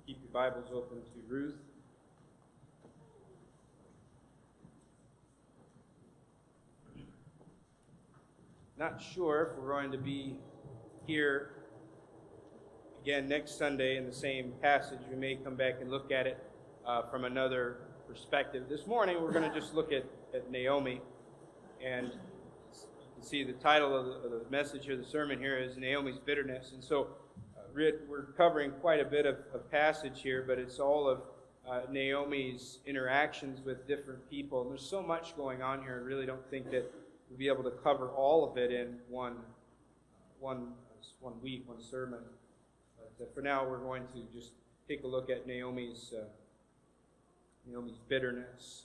Keep your Bibles open to Ruth. Not sure if we're going to be here again next Sunday in the same passage. We may come back and look at it from another perspective. This morning we're going to just look at Naomi. And you can see the title of the message here, the sermon here, is Naomi's Bitterness. And so we're covering quite a bit of passage here, but it's all of Naomi's interactions with different people. And there's so much going on here, I really don't think that we'll be able to cover all of it in one week, one sermon. But for now, we're going to just take a look at Naomi's bitterness.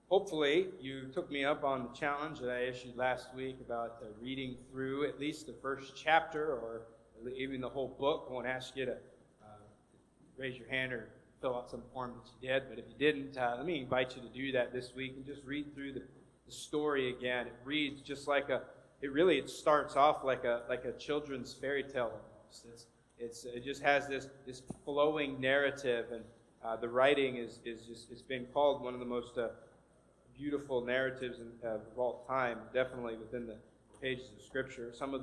Hopefully, you took me up on the challenge that I issued last week about reading through at least the first chapter or even the whole book. I won't ask you to raise your hand or fill out some form that you did, but if you didn't, let me invite you to do that this week and just read through the story again. It reads just like it starts off like a children's fairy tale almost. It just has this flowing narrative, and the writing is it's been called one of the most beautiful narratives of all time, definitely within the pages of Scripture. Some of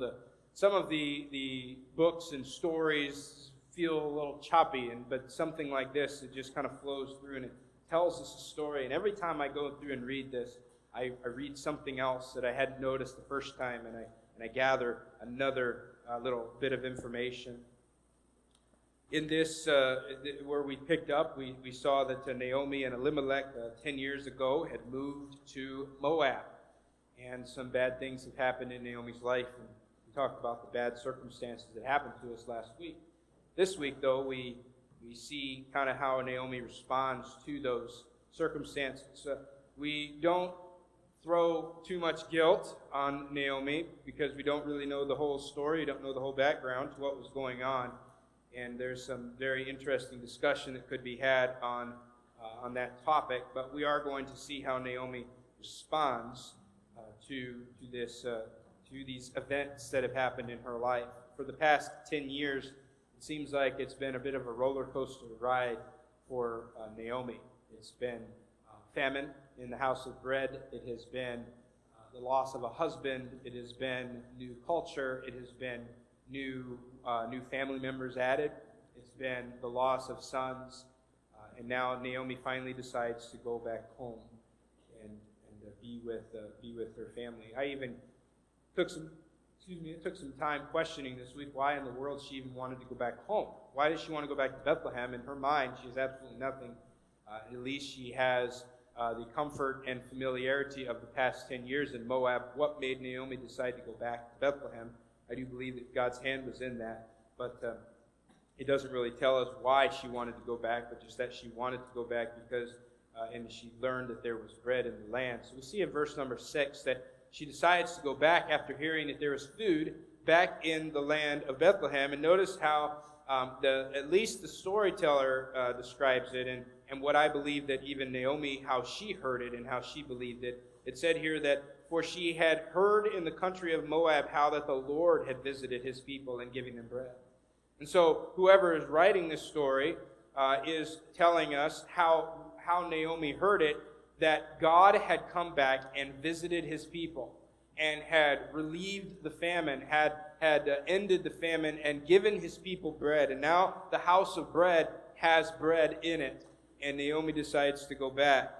the books and stories feel a little choppy, but something like this, it just kind of flows through and it tells us a story. And every time I go through and read this, I read something else that I hadn't noticed the first time, and I gather another little bit of information. In this, where we picked up, we saw that Naomi and Elimelech 10 years ago had moved to Moab, and some bad things have happened in Naomi's life. And we talked about the bad circumstances that happened to us last week. This week, though, we see kind of how Naomi responds to those circumstances. We don't throw too much guilt on Naomi because we don't really know the whole story. We don't know the whole background to what was going on. And there's some very interesting discussion that could be had on that topic. But we are going to see how Naomi responds to these events that have happened in her life. For the past 10 years, it seems like it's been a bit of a roller coaster ride for Naomi. It's been famine in the house of bread. It has been the loss of a husband. It has been new culture. It has been new family members added. It's been the loss of sons. And now Naomi finally decides to go back home and be with her family. I even took some time questioning this week why in the world she even wanted to go back home. Why does she want to go back to Bethlehem? In her mind, she has absolutely nothing. At least she has the comfort and familiarity of the past 10 years in Moab. What made Naomi decide to go back to Bethlehem? I do believe that God's hand was in that, but it doesn't really tell us why she wanted to go back, but just that she wanted to go back because, and she learned that there was bread in the land. So we see in verse number 6 that she decides to go back after hearing that there was food back in the land of Bethlehem. And notice how at least the storyteller describes it, and what I believe that even Naomi, how she heard it and how she believed it. It said here that, for she had heard in the country of Moab how that the Lord had visited his people and giving them bread. And so whoever is writing this story is telling us how Naomi heard it, that God had come back and visited his people and had relieved the famine, had ended the famine and given his people bread. And now the house of bread has bread in it. And Naomi decides to go back.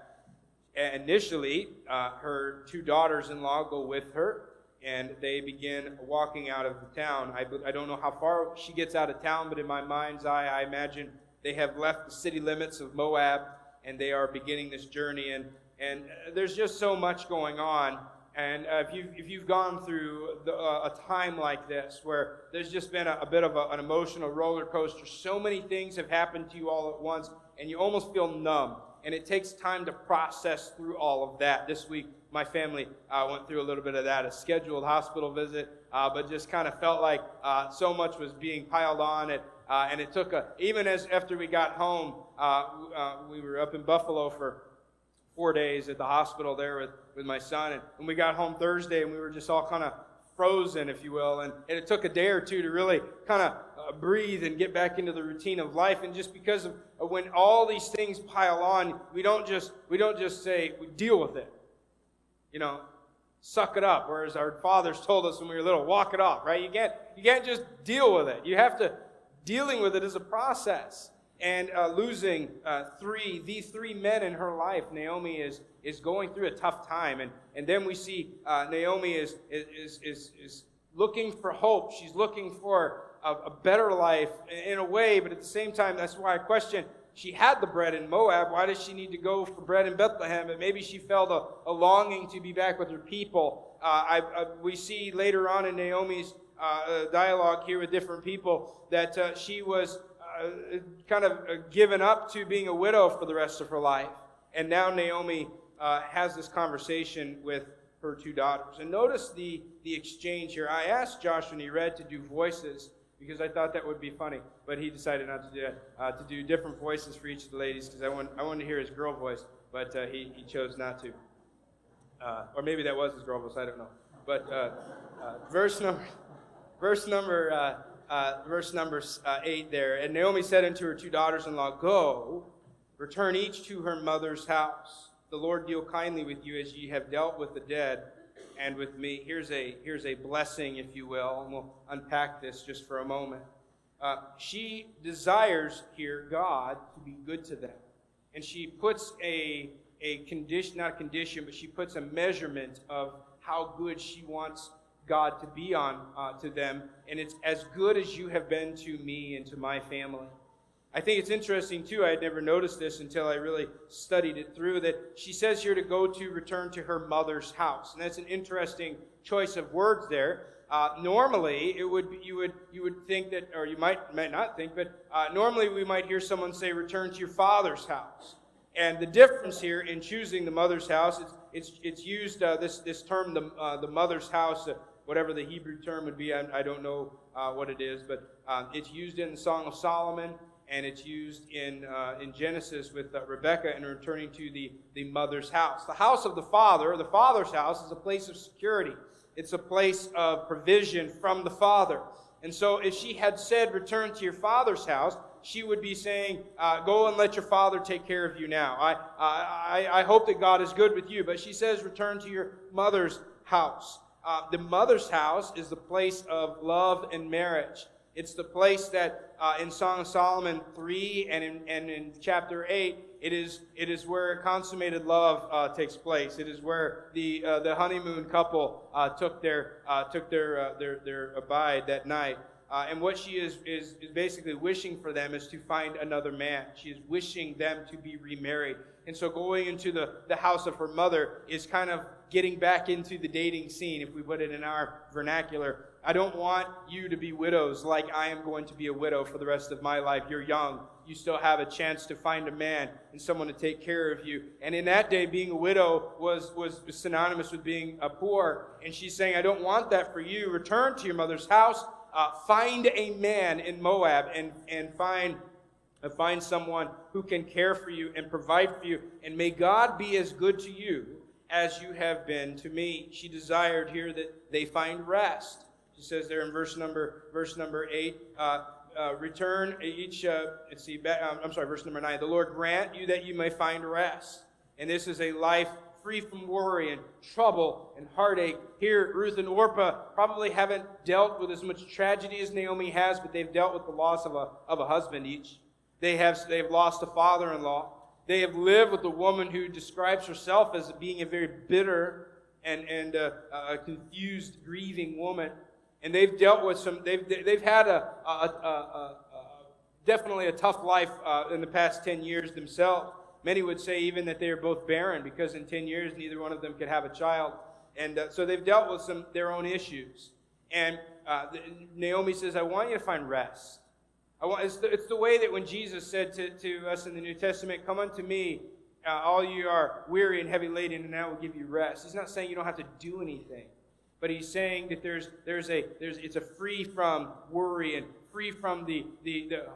Initially, her two daughters-in-law go with her, and they begin walking out of the town. I don't know how far she gets out of town, but in my mind's eye, I imagine they have left the city limits of Moab, and they are beginning this journey. And there's just so much going on. And if you've gone through a time like this, where there's just been a bit of an emotional roller coaster, so many things have happened to you all at once, and you almost feel numb. And it takes time to process through all of that. This week, my family went through a little bit of that, a scheduled hospital visit, but just kind of felt like so much was being piled on it. And it took even after we got home, we were up in Buffalo for 4 days at the hospital there with my son. And when we got home Thursday, and we were just all kind of frozen, if you will. And it took a day or two to really kind of breathe and get back into the routine of life. And just because of when all these things pile on, we don't just say, we deal with it. Suck it up. Whereas our fathers told us when we were little, walk it off, right? You can't just deal with it. You have to, dealing with it is a process. And losing the three men in her life, Naomi is going through a tough time. And then we see Naomi is looking for hope. She's looking for a better life in a way, but at the same time, that's why I question, she had the bread in Moab. Why does she need to go for bread in Bethlehem? But maybe she felt a longing to be back with her people. We see later on in Naomi's dialogue here with different people that she was kind of given up to being a widow for the rest of her life. And now Naomi has this conversation with her two daughters. And notice the exchange here. I asked Josh when he read to do voices because I thought that would be funny, but he decided not to do that, to do different voices for each of the ladies because I wanted to hear his girl voice, but he chose not to. Or maybe that was his girl voice, I don't know. But verse number 8 there. And Naomi said unto her two daughters-in-law, Go, return each to her mother's house. The Lord deal kindly with you as ye have dealt with the dead and with me. Here's a blessing, if you will, and we'll unpack this just for a moment. She desires here God to be good to them. And she puts a condition, not a condition, but she puts a measurement of how good she wants God to be to them. And it's as good as you have been to me and to my family. I think it's interesting, too, I had never noticed this until I really studied it through, that she says here to return to her mother's house. And that's an interesting choice of words there. Normally, you would think that, or you might not think, but normally we might hear someone say, return to your father's house. And the difference here in choosing the mother's house, it's used, this term, the mother's house, whatever the Hebrew term would be, I don't know what it is, but it's used in the Song of Solomon, and it's used in Genesis with Rebekah and returning to the mother's house. The house of the father's house, is a place of security. It's a place of provision from the father. And so if she had said, return to your father's house, she would be saying, go and let your father take care of you now. I hope that God is good with you. But she says, return to your mother's house. The mother's house is the place of love and marriage. It's the place that in Song of Solomon 3 and in chapter 8, it is where consummated love takes place. It is where the honeymoon couple took their abide that night. And what she is basically wishing for them is to find another man. She is wishing them to be remarried. And so going into the house of her mother is kind of getting back into the dating scene, if we put it in our vernacular. I don't want you to be widows like I am going to be a widow for the rest of my life. You're young. You still have a chance to find a man and someone to take care of you. And in that day, being a widow was synonymous with being poor. And she's saying, I don't want that for you. Return to your mother's house. Find a man in Moab and find someone who can care for you and provide for you. And may God be as good to you as you have been to me. She desired here that they find rest. She says there in verse number 8, return each, verse number 9. The Lord grant you that you may find rest. And this is a life free from worry and trouble and heartache. Here, Ruth and Orpah probably haven't dealt with as much tragedy as Naomi has, but they've dealt with the loss of a husband each. They've lost a father-in-law. They have lived with a woman who describes herself as being a very bitter and a confused, grieving woman. And they've dealt with they've had definitely a tough life in the past 10 years themselves. Many would say even that they are both barren because in 10 years neither one of them could have a child. And so they've dealt with their own issues. And Naomi says, I want you to find rest. It's the way that when Jesus said to us in the New Testament, come unto me, all you are weary and heavy laden, and I will give you rest. He's not saying you don't have to do anything. But he's saying that it's a free from worry and free from the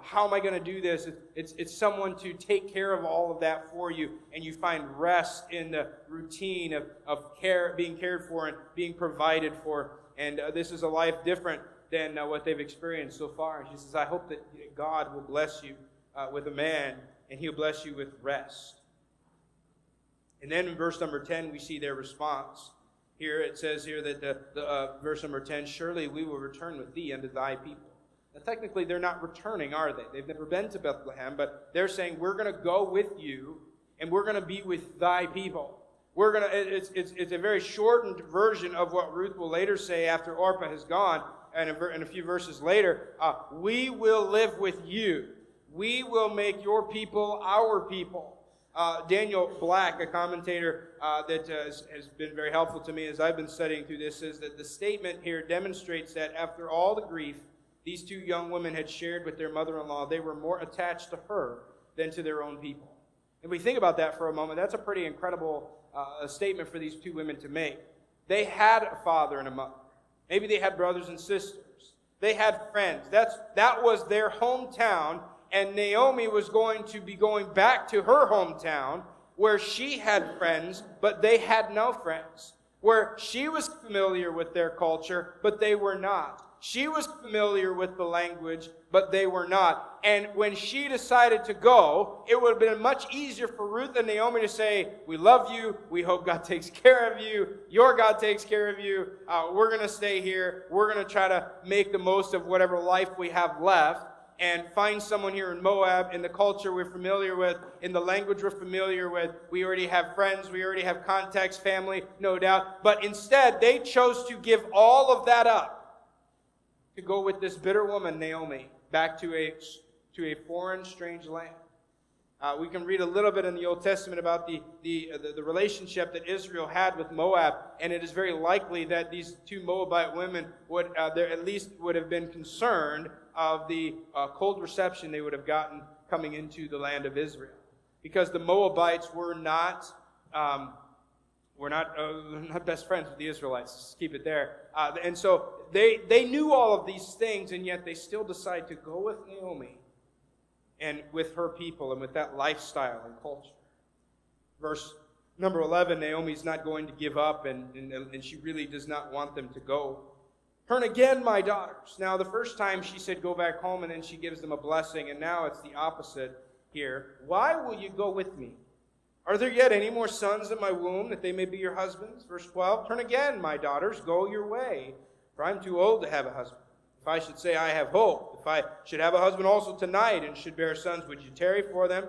how am I going to do this? It's someone to take care of all of that for you, and you find rest in the routine of care, being cared for and being provided for. And this is a life different than what they've experienced so far. And she says, I hope that God will bless you with a man, and he'll bless you with rest. And then in verse number 10, we see their response. Here it says here that verse number 10, surely we will return with thee unto thy people. Now, technically, they're not returning, are they? They've never been to Bethlehem, but they're saying, we're going to go with you, and we're going to be with thy people. It's a very shortened version of what Ruth will later say after Orpah has gone, and a few verses later, we will live with you. We will make your people our people. Daniel Black, a commentator that has been very helpful to me as I've been studying through this, says that the statement here demonstrates that after all the grief these two young women had shared with their mother-in-law, they were more attached to her than to their own people. If we think about that for a moment, that's a pretty incredible statement for these two women to make. They had a father and a mother. Maybe they had brothers and sisters. They had friends. That was their hometown, and Naomi was going to be going back to her hometown where she had friends, but they had no friends. Where she was familiar with their culture, but they were not. She was familiar with the language, but they were not. And when she decided to go, it would have been much easier for Ruth and Naomi to say, we love you, we hope God takes care of you, your God takes care of you, we're going to stay here, we're going to try to make the most of whatever life we have left, and find someone here in Moab, in the culture we're familiar with, in the language we're familiar with. We already have friends, we already have contacts, family, no doubt. But instead, they chose to give all of that up to go with this bitter woman, Naomi, back to a foreign, strange land. We can read a little bit in the Old Testament about the relationship that Israel had with Moab, and it is very likely that these two Moabite women would at least would have been concerned of the cold reception they would have gotten coming into the land of Israel, because the Moabites were not best friends with the Israelites. Just keep it there. And so they knew all of these things, and yet they still decide to go with Naomi and with her people and with that lifestyle and culture. Verse number 11, Naomi's not going to give up, and she really does not want them to go. Turn again, my daughters. Now, the first time she said go back home, and then she gives them a blessing, and now it's the opposite here. Why will you go with me? Are there yet any more sons in my womb, that they may be your husbands? Verse 12, turn again, my daughters, go your way, for I'm too old to have a husband. If I should say I have hope, if I should have a husband also tonight, and should bear sons, would you tarry for them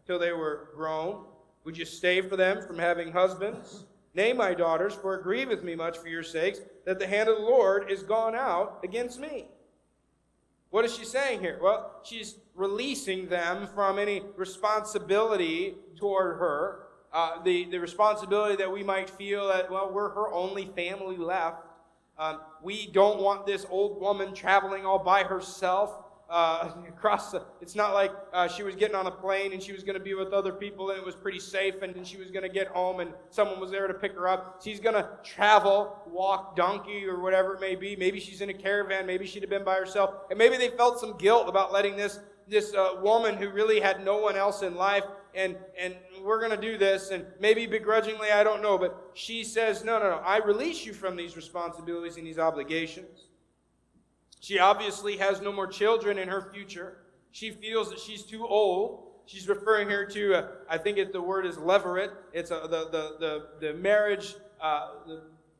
till they were grown? Would you stay for them from having husbands? Nay, my daughters, for it grieveth me much for your sakes, that the hand of the Lord is gone out against me. What is she saying here? Well, she's releasing them from any responsibility toward her. The responsibility that we might feel that, well, we're her only family left. We don't want this old woman traveling all by herself across the... It's not like she was getting on a plane and she was going to be with other people and it was pretty safe, and then she was going to get home and someone was there to pick her up. She's going to travel, walk, donkey, or whatever it may be. Maybe she's in a caravan. Maybe she'd have been by herself. And maybe they felt some guilt about letting this woman who really had no one else in life, and we're going to do this, and maybe begrudgingly, I don't know, but she says, no, I release you from these responsibilities and these obligations. She obviously has no more children in her future. She feels that she's too old. She's referring here to, I think the word is levirate. It's the marriage,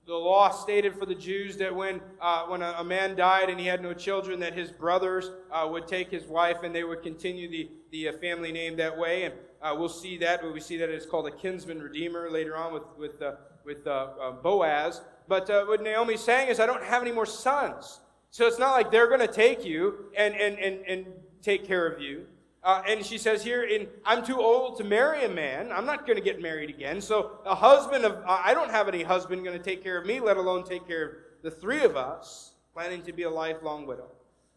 the law stated for the Jews that when a man died and he had no children, that his brothers would take his wife and they would continue the family name that way. And we'll see that. We see that it's called a kinsman redeemer later on with Boaz. But what Naomi's saying is, I don't have any more sons. So it's not like they're going to take you and take care of you. And she says here, I'm too old to marry a man. I'm not going to get married again. So I don't have any husband going to take care of me, let alone take care of the three of us, planning to be a lifelong widow.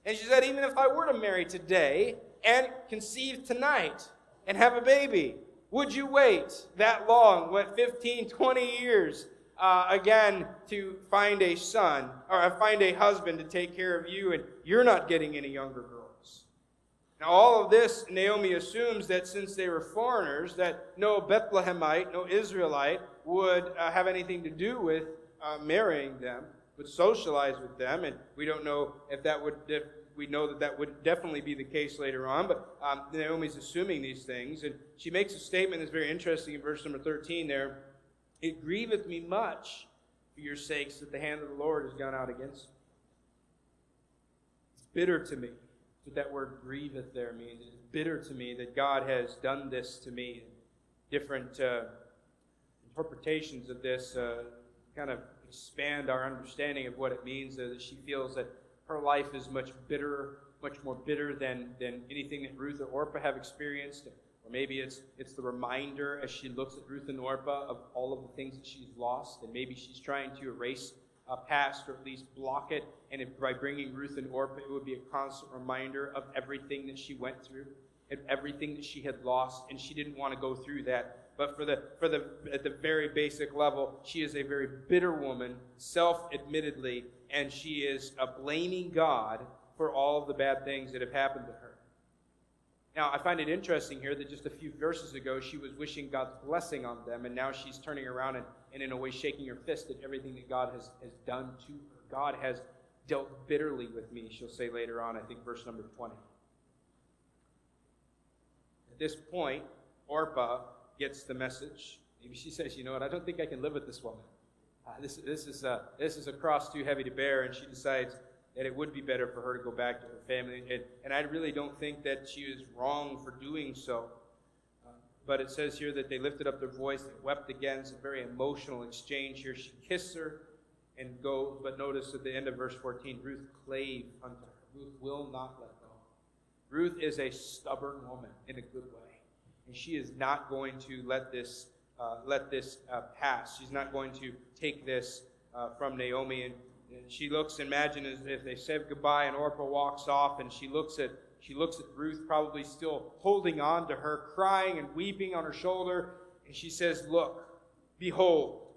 And she said, even if I were to marry today and conceive tonight and have a baby, would you wait that long, 15, 20 years, again, to find a son, or find a husband to take care of you, and you're not getting any younger girls? Now, all of this, Naomi assumes that since they were foreigners, that no Bethlehemite, no Israelite would have anything to do with marrying them. would socialize with them, and we don't know if that would, we know that that would definitely be the case later on, but Naomi's assuming these things, and she makes a statement that's very interesting in verse number 13 there. It grieveth me much for your sakes that the hand of the Lord has gone out against me. It's bitter to me. That's what that word grieveth there means. It's bitter to me that God has done this to me. Different interpretations of this kind of expand our understanding of what it means, that she feels that her life is much more bitter than anything that Ruth or Orpah have experienced. Or maybe it's the reminder as she looks at Ruth and Orpah of all of the things that she's lost, and maybe she's trying to erase past or at least block it. And if by bringing Ruth and Orpah, it would be a constant reminder of everything that she went through and everything that she had lost, and she didn't want to go through that. But at the very basic level, she is a very bitter woman, self-admittedly, and she is blaming God for all of the bad things that have happened to her. Now, I find it interesting here that just a few verses ago, she was wishing God's blessing on them, and now she's turning around and in a way shaking her fist at everything that God has done to her. God has dealt bitterly with me, she'll say later on, I think verse number 20. At this point, Orpah gets the message. Maybe she says, you know what, I don't think I can live with this woman. This is a cross too heavy to bear, and she decides that it would be better for her to go back to her family. And I really don't think that she is wrong for doing so. But it says here that they lifted up their voice, they wept again. It's a very emotional exchange here. She kissed her and goes, but notice at the end of verse 14, Ruth clave unto her. Ruth will not let go. Ruth is a stubborn woman in a good way. And she is not going to let this pass. She's not going to take this from Naomi. And she looks, imagine as if they said goodbye, and Orpah walks off, and she looks at Ruth, probably still holding on to her, crying and weeping on her shoulder. And she says, look, behold,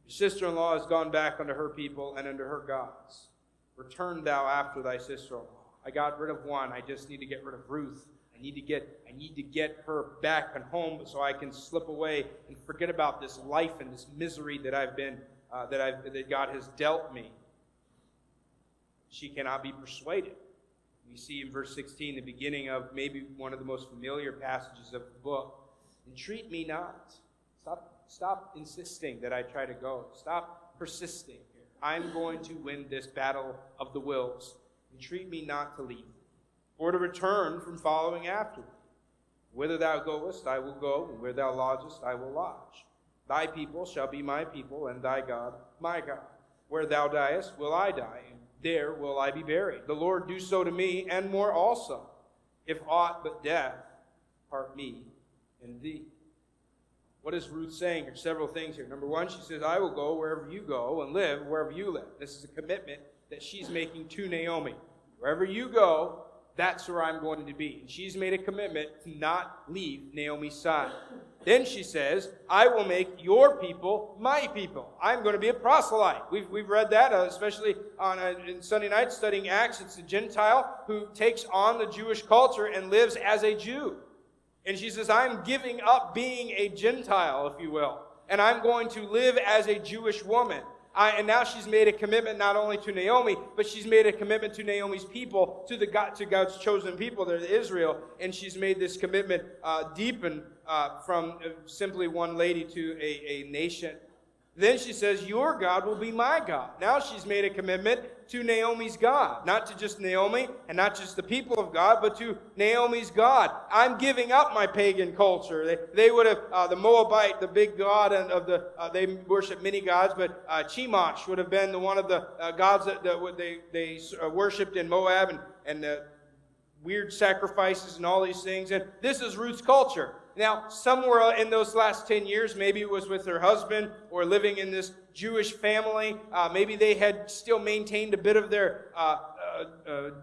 your sister-in-law has gone back unto her people and unto her gods. Return thou after thy sister-in-law. I got rid of one. I just need to get rid of Ruth. I need to get her back and home so I can slip away and forget about this life and this misery that that God has dealt me. She cannot be persuaded. We see in verse 16, the beginning of maybe one of the most familiar passages of the book. Entreat me not. Stop insisting that I try to go. Stop persisting here. I'm going to win this battle of the wills. Entreat me not to leave, or to return from following after thee. Whither thou goest, I will go, and where thou lodgest, I will lodge. Thy people shall be my people, and thy God my God. Where thou diest, will I die, and there will I be buried. The Lord do so to me, and more also, if aught but death part me and thee. What is Ruth saying here? Several things here. Number one, she says, I will go wherever you go, and live wherever you live. This is a commitment that she's making to Naomi. Wherever you go, that's where I'm going to be. And she's made a commitment to not leave Naomi's side. Then she says, I will make your people my people. I'm going to be a proselyte. We've read that, especially in Sunday night studying Acts. It's a Gentile who takes on the Jewish culture and lives as a Jew. And she says, I'm giving up being a Gentile, if you will. And I'm going to live as a Jewish woman. And now she's made a commitment not only to Naomi, but she's made a commitment to Naomi's people, to God's chosen people, there, Israel. And she's made this commitment deepen from simply one lady to a nation. Then she says, your God will be my God. Now she's made a commitment to Naomi's God. Not to just Naomi and not just the people of God, but to Naomi's God. I'm giving up my pagan culture. They would have, the Moabite, the big god of they worship many gods, but Chemosh would have been one of the gods that they worshipped in Moab, and weird sacrifices and all these things. And this is Ruth's culture. Now, somewhere in those last 10 years, maybe it was with her husband or living in this Jewish family. Maybe they had still maintained a bit of their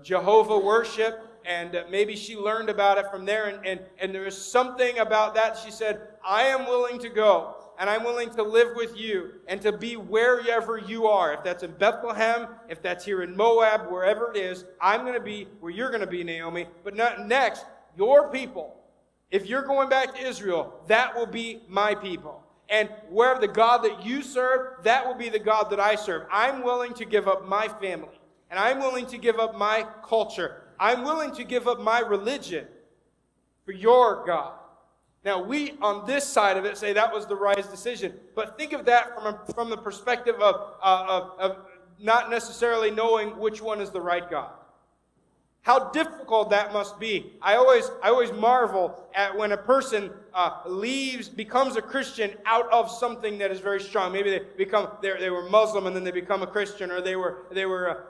Jehovah worship. And maybe she learned about it from there. And there was something about that. She said, I am willing to go. And I'm willing to live with you and to be wherever you are. If that's in Bethlehem, if that's here in Moab, wherever it is, I'm going to be where you're going to be, Naomi. But next, your people. If you're going back to Israel, that will be my people. And wherever the God that you serve, that will be the God that I serve. I'm willing to give up my family. And I'm willing to give up my culture. I'm willing to give up my religion for your God. Now, we on this side of it say that was the right decision. But think of that from the perspective of not necessarily knowing which one is the right God. How difficult that must be. I always marvel at when a person becomes a Christian out of something that is very strong. Maybe they were Muslim and then they become a Christian, or they were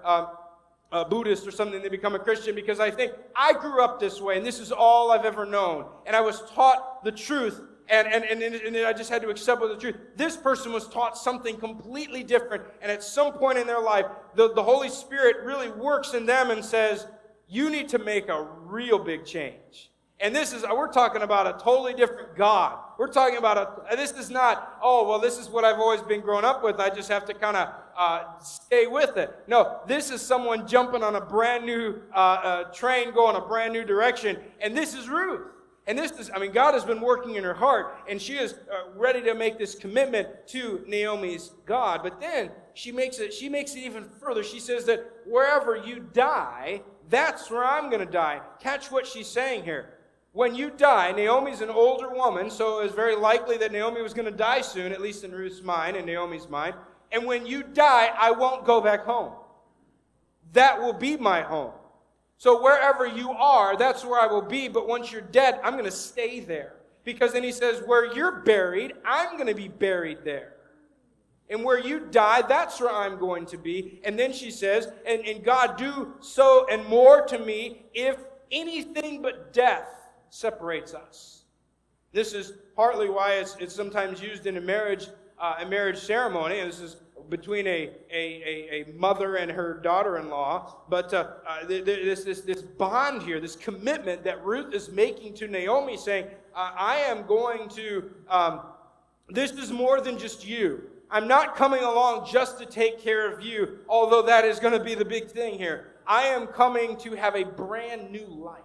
a Buddhist or something, they become a Christian, because I think I grew up this way and this is all I've ever known. And I was taught the truth and I just had to accept the truth. This person was taught something completely different, and at some point in their life, the Holy Spirit really works in them and says, you need to make a real big change. And we're talking about a totally different God. We're talking about this is not, this is what I've always been growing up with. I just have to kind of stay with it. No, this is someone jumping on a brand new train going a brand new direction. And this is Ruth. And God has been working in her heart, and she is ready to make this commitment to Naomi's God. But then she makes it even further. She says that wherever you die, that's where I'm going to die. Catch what she's saying here. When you die, Naomi's an older woman, so it was very likely that Naomi was going to die soon, at least in Ruth's mind and Naomi's mind. And when you die, I won't go back home. That will be my home. So wherever you are, that's where I will be. But once you're dead, I'm going to stay there. Because then he says, where you're buried, I'm going to be buried there. And where you die, that's where I'm going to be. And then she says, and God do so and more to me if anything but death separates us. This is partly why it's sometimes used in a marriage ceremony. And this is between a mother and her daughter-in-law. But this bond here, this commitment that Ruth is making to Naomi, saying, I am going to, this is more than just you. I'm not coming along just to take care of you, although that is going to be the big thing here. I am coming to have a brand new life.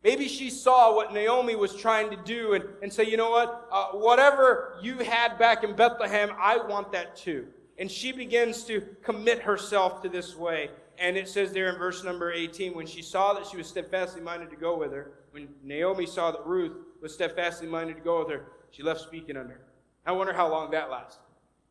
Maybe she saw what Naomi was trying to do and say, you know what? Whatever you had back in Bethlehem, I want that too. And she begins to commit herself to this way. And it says there in verse number 18, when she saw that she was steadfastly minded to go with her, when Naomi saw that Ruth was steadfastly minded to go with her, she left speaking unto her. I wonder how long that lasted.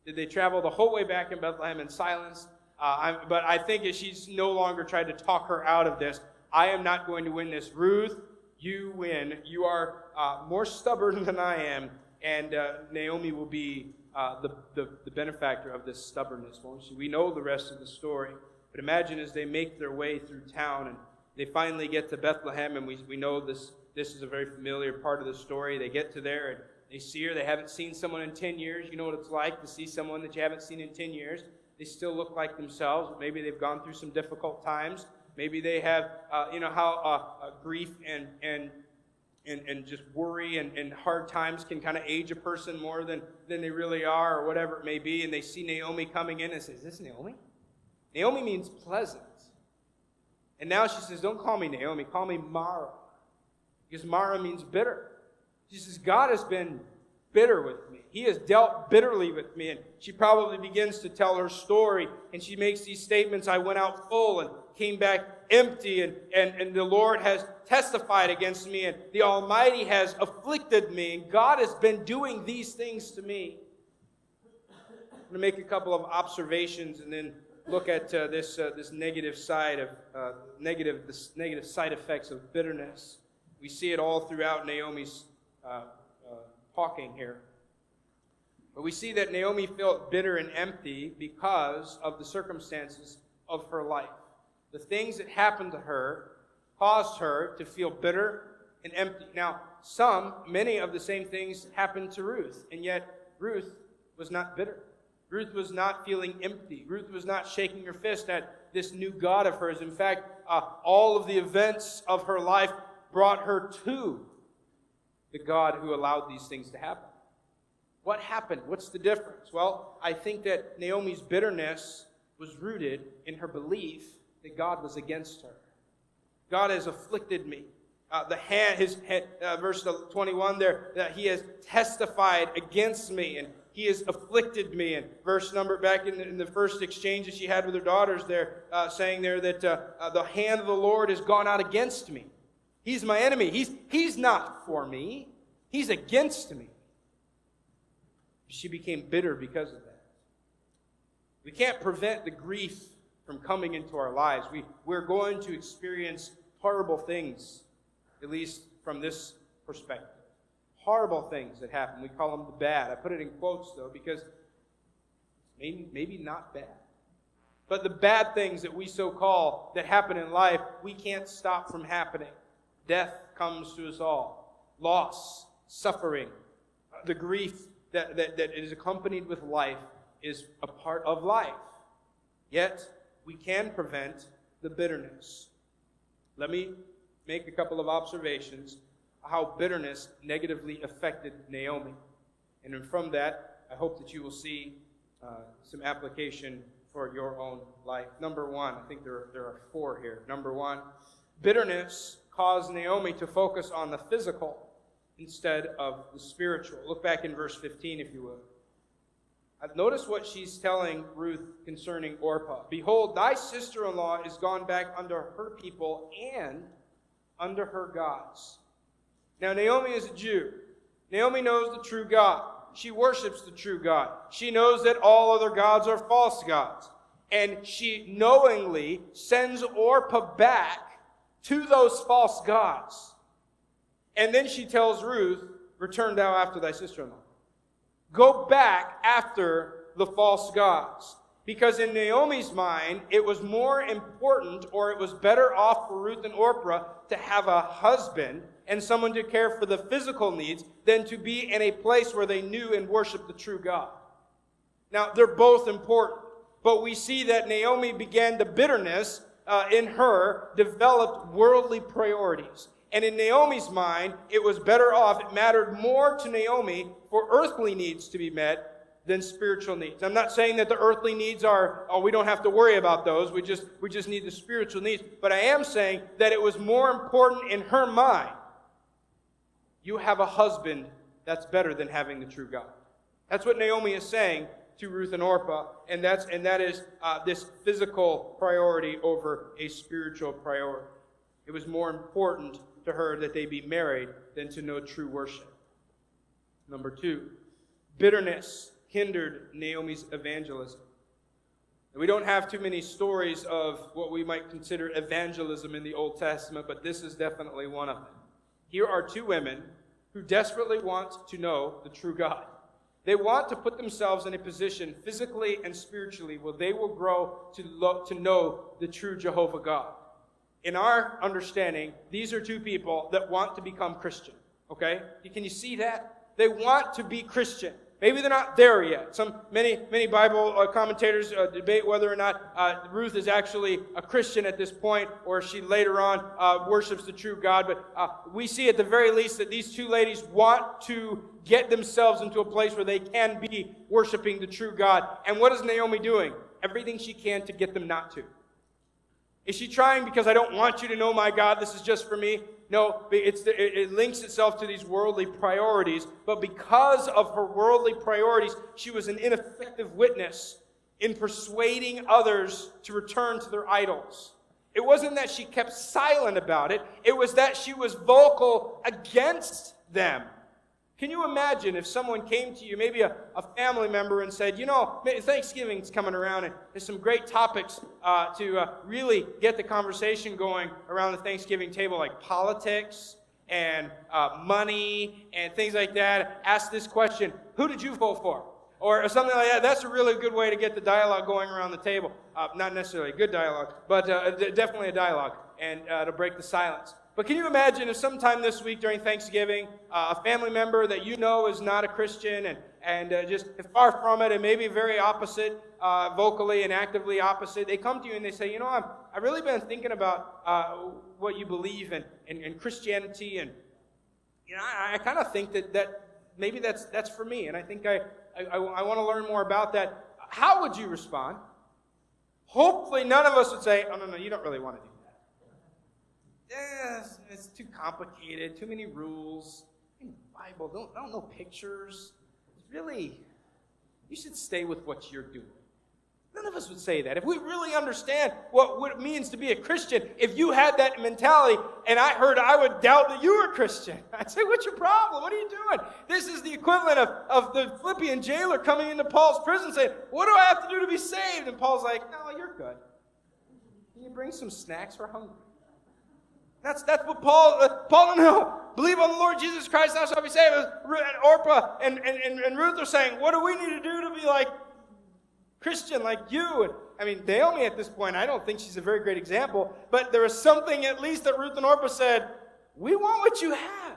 Did they travel the whole way back in Bethlehem in silence? But I think she's no longer tried to talk her out of this. I am not going to win this. Ruth, you win. You are more stubborn than I am. And Naomi will be the benefactor of this stubbornness, won't she? We know the rest of the story. But imagine as they make their way through town and they finally get to Bethlehem, and we know this is a very familiar part of the story. They get to there and they see her. They haven't seen someone in 10 years. You know what it's like to see someone that you haven't seen in 10 years. They still look like themselves. Maybe they've gone through some difficult times. Maybe they have, grief and just worry and hard times can kind of age a person more than they really are, or whatever it may be. And they see Naomi coming in and say, is this Naomi? Naomi means pleasant. And now she says, don't call me Naomi, call me Mara. Because Mara means bitter. She says, God has been bitter with me. He has dealt bitterly with me. And she probably begins to tell her story. And she makes these statements, I went out full and came back empty. And the Lord has testified against me. And the Almighty has afflicted me. And God has been doing these things to me. I'm going to make a couple of observations and then look at this negative side of negative side effects of bitterness. We see it all throughout Naomi's talking here. But we see that Naomi felt bitter and empty because of the circumstances of her life. The things that happened to her caused her to feel bitter and empty. Now, many of the same things happened to Ruth, and yet Ruth was not bitter. Ruth was not feeling empty. Ruth was not shaking her fist at this new God of hers. In fact, all of the events of her life brought her to the God who allowed these things to happen. What happened? What's the difference? Well, I think that Naomi's bitterness was rooted in her belief that God was against her. God has afflicted me. Verse 21 there, that he has testified against me and he has afflicted me. And verse number back in the first exchange that she had with her daughters there, saying there that the hand of the Lord has gone out against me. He's my enemy. He's not for me. He's against me. She became bitter because of that. We can't prevent the grief from coming into our lives. We're going to experience horrible things, at least from this perspective. Horrible things that happen. We call them the bad. I put it in quotes, though, because maybe not bad. But the bad things that we so call that happen in life, we can't stop from happening. Death comes to us all. Loss, suffering, the grief that is accompanied with life is a part of life. Yet, we can prevent the bitterness. Let me make a couple of observations how bitterness negatively affected Naomi. And from that, I hope that you will see some application for your own life. Number one, I think there are four here. Number one, bitterness caused Naomi to focus on the physical instead of the spiritual. Look back in verse 15, if you will. Notice what she's telling Ruth concerning Orpah. Behold, thy sister-in-law is gone back under her people and under her gods. Now, Naomi is a Jew. Naomi knows the true God. She worships the true God. She knows that all other gods are false gods. And she knowingly sends Orpah back to those false gods. And then she tells Ruth, return thou after thy sister-in-law. Go back after the false gods. Because in Naomi's mind, it was more important, or it was better off for Ruth and Orpah to have a husband and someone to care for the physical needs than to be in a place where they knew and worshiped the true God. Now, they're both important. But we see that Naomi began the bitterness in her, developed worldly priorities. And in Naomi's mind, it was better off, it mattered more to Naomi for earthly needs to be met than spiritual needs. I'm not saying that the earthly needs are, we don't have to worry about those. We just need the spiritual needs. But I am saying that it was more important in her mind. You have a husband that's better than having the true God. That's what Naomi is saying to Ruth and Orpah, and that is this physical priority over a spiritual priority. It was more important to her that they be married than to know true worship. Number two, bitterness hindered Naomi's evangelism. We don't have too many stories of what we might consider evangelism in the Old Testament, but this is definitely one of them. Here are two women who desperately want to know the true God. They want to put themselves in a position physically and spiritually where they will grow to know the true Jehovah God. In our understanding, these are two people that want to become Christian. Okay? Can you see that? They want to be Christian. Maybe they're not there yet. Many Bible commentators debate whether or not Ruth is actually a Christian at this point, or she later on worships the true God. But we see at the very least that these two ladies want to get themselves into a place where they can be worshiping the true God. And what is Naomi doing? Everything she can to get them not to. Is she trying because I don't want you to know my God, this is just for me? No, it links itself to these worldly priorities. But because of her worldly priorities, she was an ineffective witness in persuading others to return to their idols. It wasn't that she kept silent about it. It was that she was vocal against them. Can you imagine if someone came to you, maybe a family member, and said, Thanksgiving's coming around, and there's some great topics to really get the conversation going around the Thanksgiving table, like politics and money and things like that. Ask this question, who did you vote for? Or something like that. That's a really good way to get the dialogue going around the table. Not necessarily a good dialogue, but definitely a dialogue, and to break the silence. But can you imagine if sometime this week during Thanksgiving, a family member that you know is not a Christian and just far from it and maybe very opposite, vocally and actively opposite, they come to you and they say, I've really been thinking about what you believe in Christianity, and I kind of think that maybe that's for me, and I think I want to learn more about that. How would you respond? Hopefully none of us would say, oh, no, you don't really want to do that. it's too complicated, too many rules. In the Bible, I don't know pictures. It's really, you should stay with what you're doing. None of us would say that. If we really understand what it means to be a Christian, if you had that mentality, and I would doubt that you were a Christian. I'd say, what's your problem? What are you doing? This is the equivalent of the Philippian jailer coming into Paul's prison saying, what do I have to do to be saved? And Paul's like, no, you're good. Can you bring some snacks? We're hungry. That's what Paul, no, believe on the Lord Jesus Christ, thou shalt be saved. Orpah and Ruth are saying, what do we need to do to be like Christian, like you? And, I mean, Naomi at this point, I don't think she's a very great example, but there was something at least that Ruth and Orpah said, we want what you have.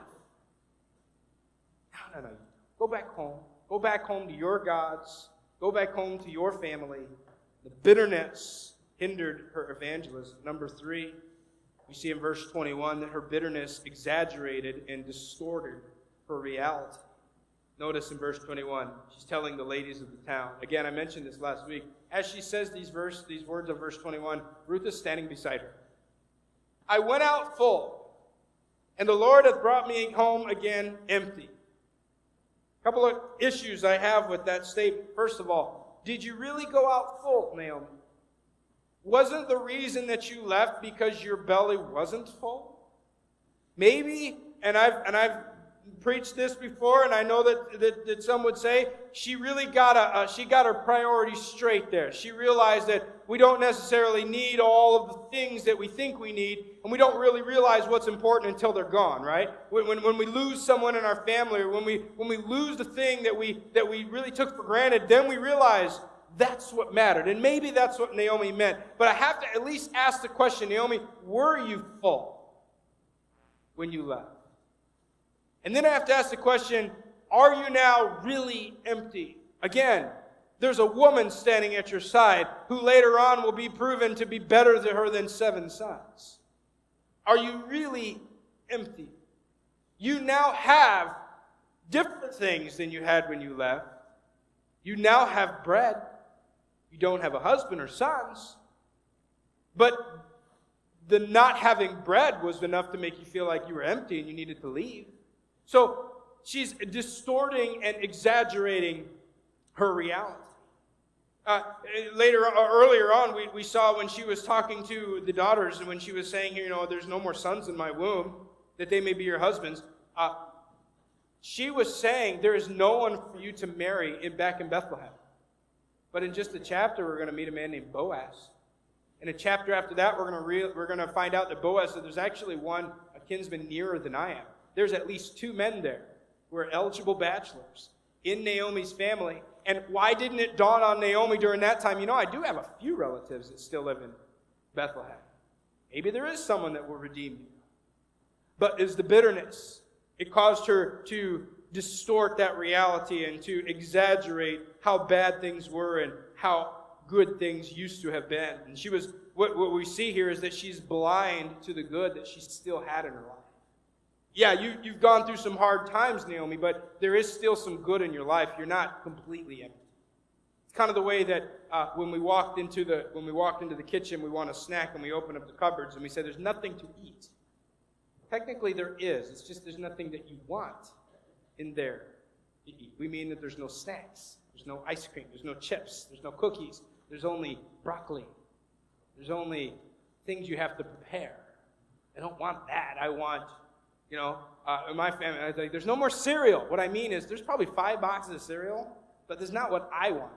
No. Go back home. Go back home to your gods. Go back home to your family. The bitterness hindered her evangelism. Number 3, we see in verse 21 that her bitterness exaggerated and distorted her reality. Notice in verse 21, she's telling the ladies of the town. Again, I mentioned this last week. As she says these words of verse 21, Ruth is standing beside her. I went out full, and the Lord hath brought me home again empty. A couple of issues I have with that statement. First of all, did you really go out full, Naomi? Wasn't the reason that you left because your belly wasn't full? Maybe, and I've preached this before, and I know that some would say she really got her priorities straight there. She realized that we don't necessarily need all of the things that we think we need, and we don't really realize what's important until they're gone, right? When we lose someone in our family, or when we lose the thing that we really took for granted, then we realize that's what mattered. And maybe that's what Naomi meant. But I have to at least ask the question, Naomi, were you full when you left? And then I have to ask the question, are you now really empty? Again, there's a woman standing at your side who later on will be proven to be better to her than 7 sons. Are you really empty? You now have different things than you had when you left. You now have bread. You don't have a husband or sons. But the not having bread was enough to make you feel like you were empty and you needed to leave. So she's distorting and exaggerating her reality. Earlier on, we saw when she was talking to the daughters, and when she was saying here, there's no more sons in my womb, that they may be your husbands. She was saying there is no one for you to marry back in Bethlehem. But in just a chapter, we're going to meet a man named Boaz. In a chapter after that, we're going to find out that Boaz, that there's actually a kinsman nearer than I am. There's at least 2 men there who are eligible bachelors in Naomi's family. And why didn't it dawn on Naomi during that time? I do have a few relatives that still live in Bethlehem. Maybe there is someone that will redeem you. But is the bitterness. It caused her to distort that reality and to exaggerate how bad things were and how good things used to have been. And what we see here is that she's blind to the good that she still had in her life. Yeah, you've gone through some hard times, Naomi, but there is still some good in your life. You're not completely empty. It's kind of the way that when we walked into the kitchen, we want a snack, and we open up the cupboards, and we say, there's nothing to eat. Technically, there is. It's just there's nothing that you want in there to eat. We mean that there's no snacks. There's no ice cream. There's no chips. There's no cookies. There's only broccoli. There's only things you have to prepare. I don't want that. I want... in my family, I was like, there's no more cereal. What I mean is, there's probably 5 boxes of cereal, but that's not what I want.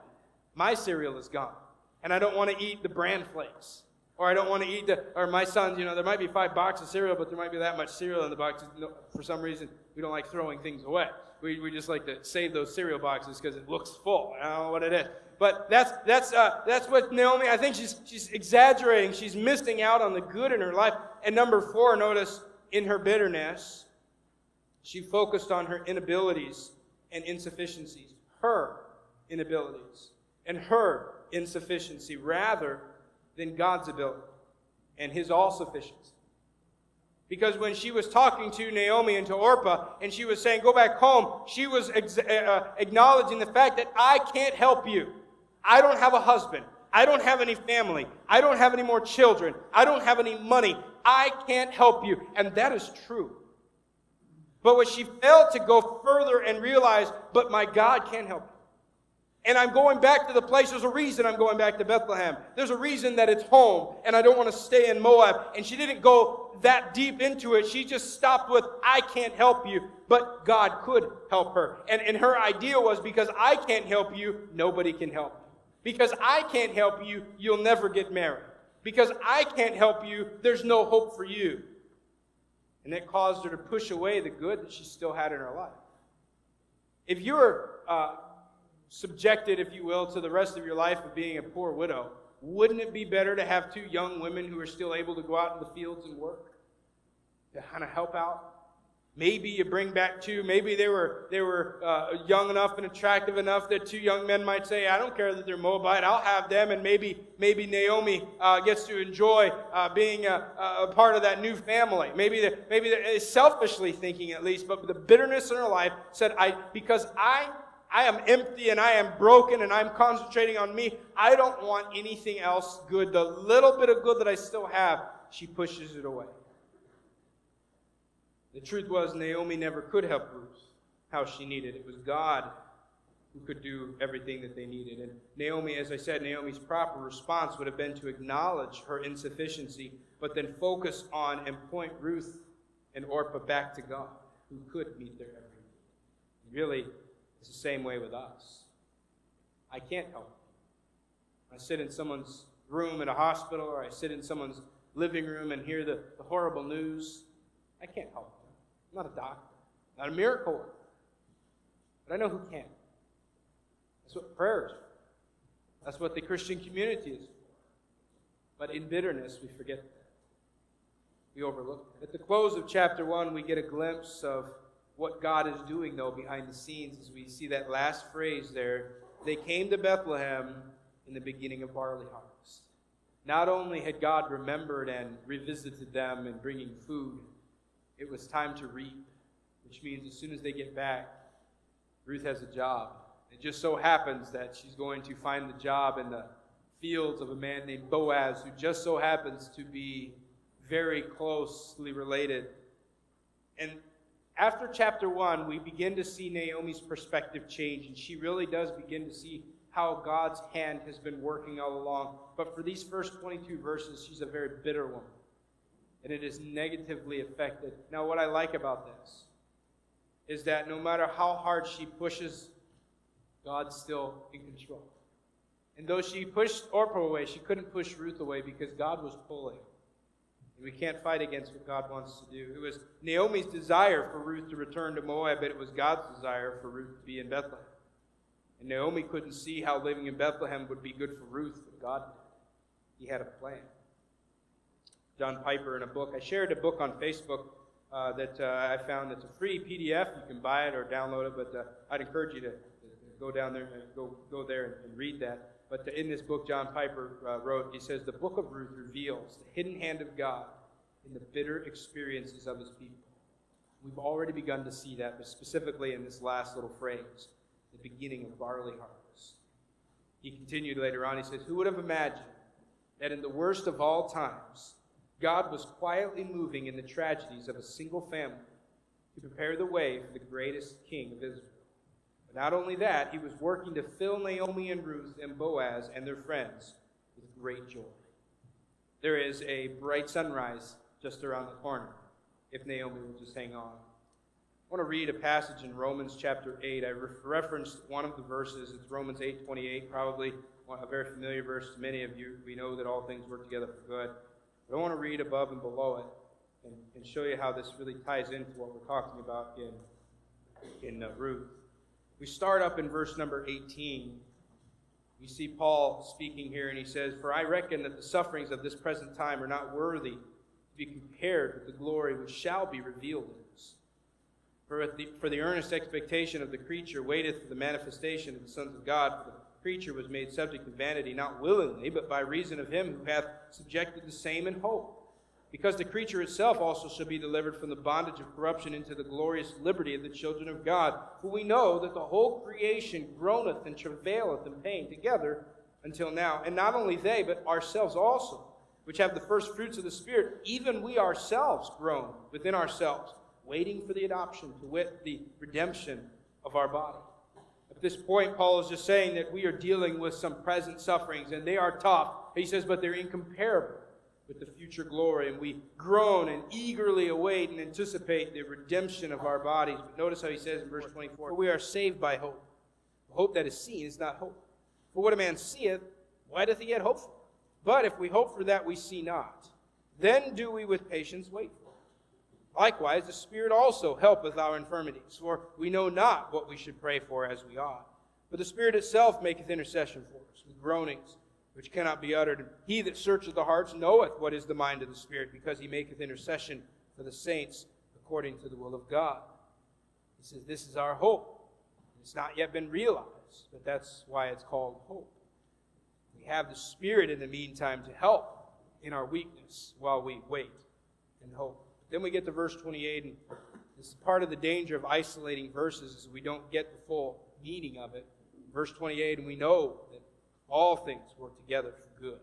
My cereal is gone. And I don't want to eat the bran flakes. Or I don't want to eat or my sons, there might be 5 boxes of cereal, but there might be that much cereal in the box. For some reason, we don't like throwing things away. We just like to save those cereal boxes because it looks full. I don't know what it is. But that's what Naomi, I think she's exaggerating. She's missing out on the good in her life. And number 4, notice, in her bitterness, she focused on her inabilities and insufficiencies. Her inabilities and her insufficiency rather than God's ability and His all-sufficiency. Because when she was talking to Naomi and to Orpah, and she was saying, go back home, she was acknowledging the fact that I can't help you. I don't have a husband. I don't have any family. I don't have any more children. I don't have any money. I can't help you. And that is true. But what she failed to go further and realize, but my God can help you. And I'm going back to the place. There's a reason I'm going back to Bethlehem. There's a reason that it's home, and I don't want to stay in Moab. And she didn't go that deep into it. She just stopped with, I can't help you, but God could help her. And her idea was, because I can't help you, nobody can help you. Because I can't help you, you'll never get married. Because I can't help you, there's no hope for you. And that caused her to push away the good that she still had in her life. If you're subjected, if you will, to the rest of your life of being a poor widow, wouldn't it be better to have two young women who are still able to go out in the fields and work? To kind of help out? Maybe you bring back two. Maybe they were young enough and attractive enough that two young men might say, I don't care that they're Moabite, I'll have them. And maybe Naomi gets to enjoy being a part of that new family. Maybe they're selfishly thinking at least, but the bitterness in her life said, because I am empty and I am broken and I'm concentrating on me, I don't want anything else good. The little bit of good that I still have, she pushes it away. The truth was, Naomi never could help Ruth how she needed. It was God who could do everything that they needed. And Naomi, as I said, Naomi's proper response would have been to acknowledge her insufficiency, but then focus on and point Ruth and Orpah back to God, who could meet their every need. Really, it's the same way with us. I can't help you. I sit in someone's room in a hospital, or I sit in someone's living room and hear the horrible news. I can't help them. I'm not a doctor, not a miracle worker. But I know who can. That's what prayer is for. That's what the Christian community is for. But in bitterness, we forget that. We overlook it. At the close of chapter 1, we get a glimpse of what God is doing, though, behind the scenes, as we see that last phrase there. They came to Bethlehem in the beginning of barley harvest. Not only had God remembered and revisited them and bringing food, it was time to reap, which means as soon as they get back, Ruth has a job. It just so happens that she's going to find the job in the fields of a man named Boaz, who just so happens to be very closely related. And after chapter 1, we begin to see Naomi's perspective change, and she really does begin to see how God's hand has been working all along. But for these first 22 verses, she's a very bitter woman. And it is negatively affected. Now, what I like about this is that no matter how hard she pushes, God's still in control. And though she pushed Orpah away, she couldn't push Ruth away because God was pulling. And we can't fight against what God wants to do. It was Naomi's desire for Ruth to return to Moab, but it was God's desire for Ruth to be in Bethlehem. And Naomi couldn't see how living in Bethlehem would be good for Ruth, but God did. He had a plan. John Piper in a book. I shared a book on Facebook that I found that's a free PDF. You can buy it or download it, but I'd encourage you to go down there and go there and read that. But in this book, John Piper wrote, he says, the book of Ruth reveals the hidden hand of God in the bitter experiences of his people. We've already begun to see that, but specifically in this last little phrase, the beginning of barley harvest. He continued later on, he says, who would have imagined that in the worst of all times, God was quietly moving in the tragedies of a single family to prepare the way for the greatest king of Israel. But not only that, he was working to fill Naomi and Ruth and Boaz and their friends with great joy. There is a bright sunrise just around the corner if Naomi will just hang on. I want to read a passage in Romans chapter 8. I referenced one of the verses. It's Romans 8:28, probably a very familiar verse to many of you. We know that all things work together for good. But I want to read above and below it and show you how this really ties into what we're talking about in Ruth. We start up in verse number 18. We see Paul speaking here, and he says, for I reckon that the sufferings of this present time are not worthy to be compared with the glory which shall be revealed in us. For the earnest expectation of the creature waiteth for the manifestation of the sons of God. For the creature was made subject to vanity, not willingly, but by reason of him who hath subjected the same in hope. Because the creature itself also shall be delivered from the bondage of corruption into the glorious liberty of the children of God. For we know that the whole creation groaneth and travaileth in pain together until now. And not only they, but ourselves also, which have the first fruits of the Spirit, even we ourselves groan within ourselves, waiting for the adoption, to wit, the redemption of our body. At this point, Paul is just saying that we are dealing with some present sufferings, and they are tough. He says, but they're incomparable with the future glory, and we groan and eagerly await and anticipate the redemption of our bodies. But notice how he says in verse 24, for we are saved by hope. Hope that is seen is not hope. For what a man seeth, why doth he yet hope for? But if we hope for that we see not, then do we with patience wait for it. Likewise, the Spirit also helpeth our infirmities, for we know not what we should pray for as we ought. But the Spirit itself maketh intercession for us, with groanings which cannot be uttered. And he that searcheth the hearts knoweth what is the mind of the Spirit, because he maketh intercession for the saints according to the will of God. He says this is our hope. It's not yet been realized, but that's why it's called hope. We have the Spirit in the meantime to help in our weakness while we wait and hope. Then we get to verse 28, and this is part of the danger of isolating verses, is we don't get the full meaning of it. Verse 28, and we know that all things work together for good.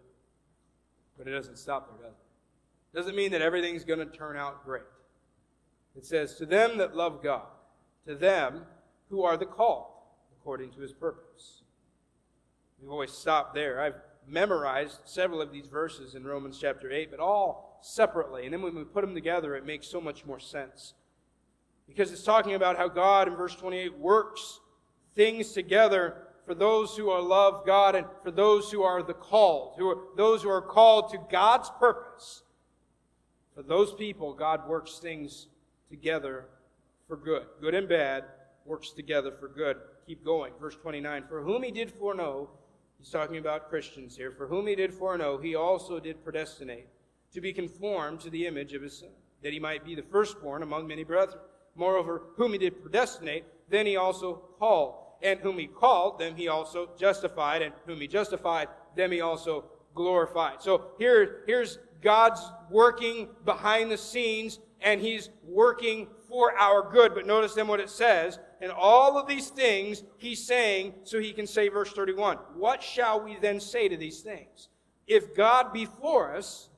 But it doesn't stop there, does it? It doesn't mean that everything's going to turn out great. It says, to them that love God, to them who are the called, according to his purpose. We've always stopped there. I've memorized several of these verses in Romans chapter 8, but all separately. And then when we put them together, it makes so much more sense. Because it's talking about how God, in verse 28, works things together for those who are love God and for those who are the called, those who are called to God's purpose. For those people, God works things together for good. Good and bad works together for good. Keep going. Verse 29, for whom he did foreknow, he's talking about Christians here, for whom he did foreknow, he also did predestinate to be conformed to the image of his Son, that he might be the firstborn among many brethren. Moreover, whom he did predestinate, then he also called. And whom he called, them he also justified. And whom he justified, them he also glorified. So here's God's working behind the scenes, and he's working for our good. But notice then what it says. And all of these things he's saying, so he can say, verse 31, what shall we then say to these things? If God be for us,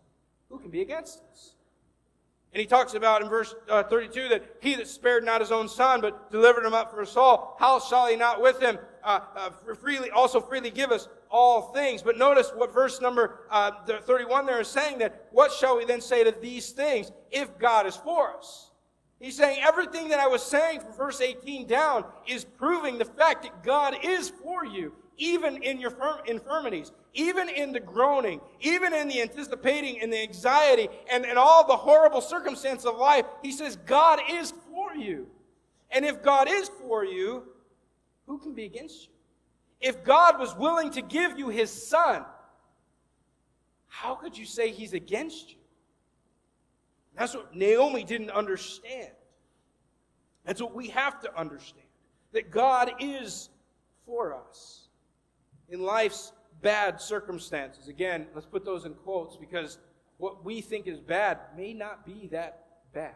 who can be against us? And he talks about in verse 32 that he that spared not his own son, but delivered him up for us all, how shall he not with him freely give us all things? But notice what verse number 31 there is saying, that what shall we then say to these things if God is for us? He's saying everything that I was saying from verse 18 down is proving the fact that God is for you, even in your infirmities, even in the groaning, even in the anticipating and the anxiety and all the horrible circumstances of life. He says God is for you. And if God is for you, who can be against you? If God was willing to give you his Son, how could you say he's against you? That's what Naomi didn't understand. That's what we have to understand. That God is for us in life's bad circumstances. Again, let's put those in quotes, because what we think is bad may not be that bad.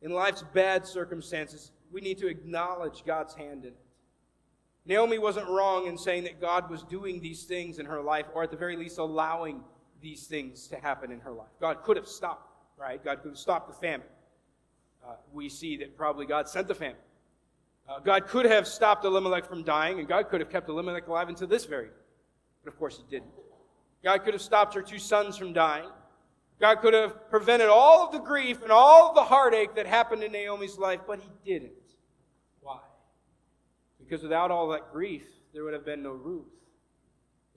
In life's bad circumstances, we need to acknowledge God's hand in it. Naomi wasn't wrong in saying that God was doing these things in her life, or at the very least allowing these things to happen in her life. God could have stopped. Right? God could have stopped the famine. We see that probably God sent the famine. God could have stopped Elimelech from dying, and God could have kept Elimelech alive until this very day. But of course he didn't. God could have stopped her 2 sons from dying. God could have prevented all of the grief and all of the heartache that happened in Naomi's life, but he didn't. Why? Because without all that grief, there would have been no Ruth.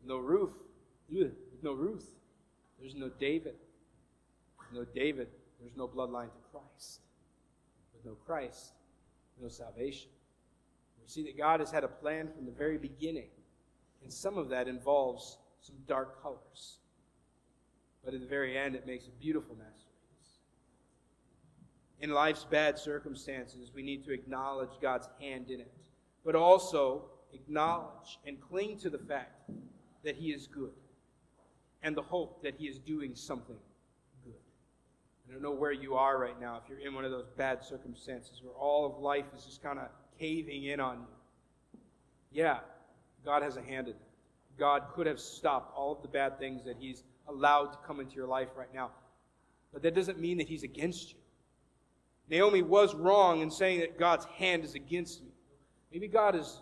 No Ruth. No Ruth. There's no David. No David, there's no bloodline to Christ. With no Christ, no salvation. We see that God has had a plan from the very beginning, and some of that involves some dark colors. But in the very end, it makes a beautiful masterpiece. In life's bad circumstances, we need to acknowledge God's hand in it, but also acknowledge and cling to the fact that he is good, and the hope that he is doing something. I don't know where you are right now, if you're in one of those bad circumstances where all of life is just kind of caving in on you. Yeah, God has a hand in it. God could have stopped all of the bad things that he's allowed to come into your life right now. But that doesn't mean that He's against you. Naomi was wrong in saying that God's hand is against me. Maybe God is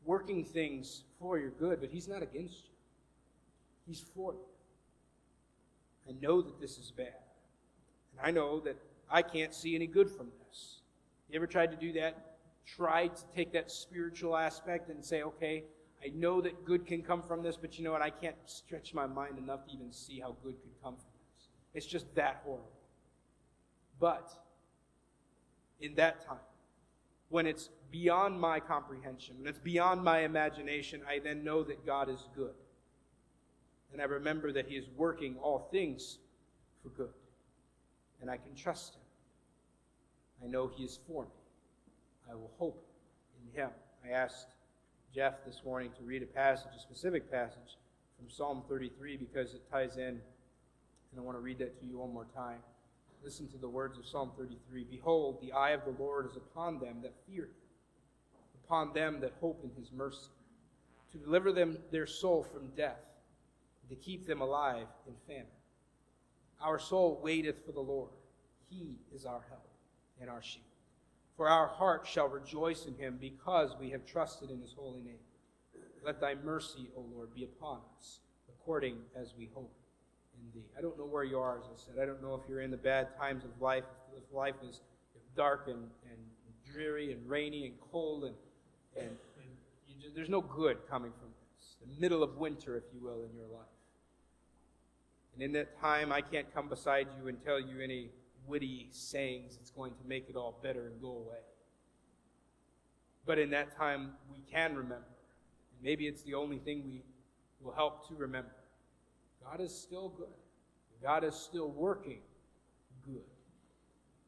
working things for your good, but He's not against you. He's for you. I know that this is bad. And I know that I can't see any good from this. You ever tried to do that? Try to take that spiritual aspect and say, okay, I know that good can come from this, but you know what? I can't stretch my mind enough to even see how good could come from this. It's just that horrible. But in that time, when it's beyond my comprehension, when it's beyond my imagination, I then know that God is good. And I remember that He is working all things for good. And I can trust Him. I know He is for me. I will hope in Him. I asked Jeff this morning to read a specific passage from Psalm 33 because it ties in, and I want to read that to you one more time. Listen to the words of Psalm 33. Behold, the eye of the Lord is upon them that fear Him, upon them that hope in His mercy, to deliver them their soul from death, and to keep them alive in famine. Our soul waiteth for the Lord. He is our help and our shield. For our heart shall rejoice in Him, because we have trusted in His holy name. Let Thy mercy, O Lord, be upon us, according as we hope in Thee. I don't know where you are, as I said. I don't know if you're in the bad times of life, if life is dark and dreary and rainy and cold, and there's no good coming from this. The middle of winter, if you will, in your life. And in that time, I can't come beside you and tell you any witty sayings that's going to make it all better and go away. But in that time, we can remember. And maybe it's the only thing we will help to remember. God is still good. God is still working good.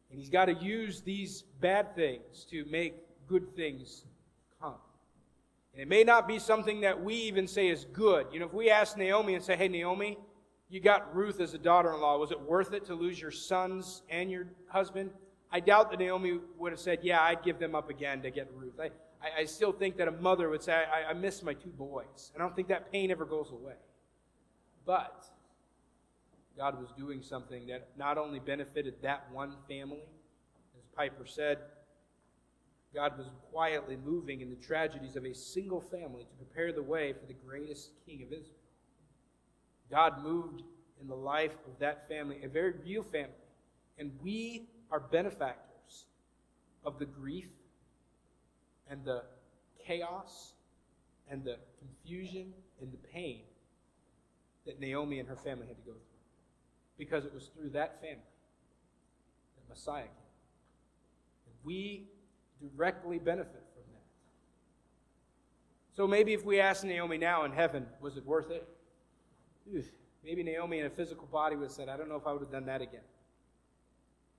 And He's got to use these bad things to make good things come. And it may not be something that we even say is good. You know, if we ask Naomi and say, hey, Naomi, you got Ruth as a daughter-in-law. Was it worth it to lose your sons and your husband? I doubt that Naomi would have said, yeah, I'd give them up again to get Ruth. I still think that a mother would say, I miss my two boys. I don't think that pain ever goes away. But God was doing something that not only benefited that one family, as Piper said, God was quietly moving in the tragedies of a single family to prepare the way for the greatest king of Israel. God moved in the life of that family, a very real family. And we are benefactors of the grief and the chaos and the confusion and the pain that Naomi and her family had to go through. Because it was through that family that Messiah came. And we directly benefit from that. So maybe if we ask Naomi now in heaven, was it worth it? Maybe Naomi in a physical body would have said, I don't know if I would have done that again.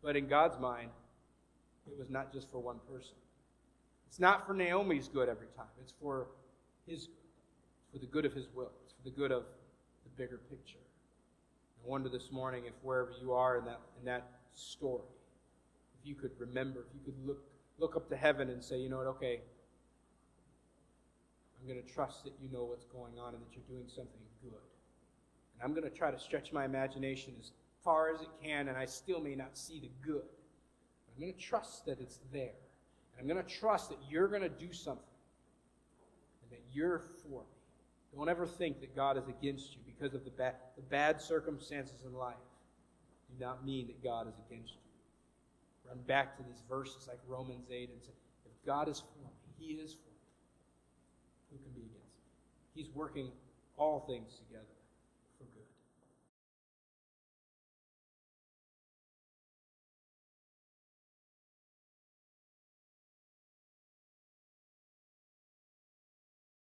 But in God's mind, it was not just for one person. It's not for Naomi's good every time. It's for His good. It's for the good of His will. It's for the good of the bigger picture. I wonder this morning if wherever you are in that story, if you could remember, if you could look up to heaven and say, you know what, okay, I'm going to trust that you know what's going on and that you're doing something good. And I'm going to try to stretch my imagination as far as it can, and I still may not see the good. But I'm going to trust that it's there. And I'm going to trust that you're going to do something and that you're for me. Don't ever think that God is against you because of the bad circumstances in life. Do not mean that God is against you. Run back to these verses like Romans 8 and say, if God is for me, He is for me. Who can be against me? He's working all things together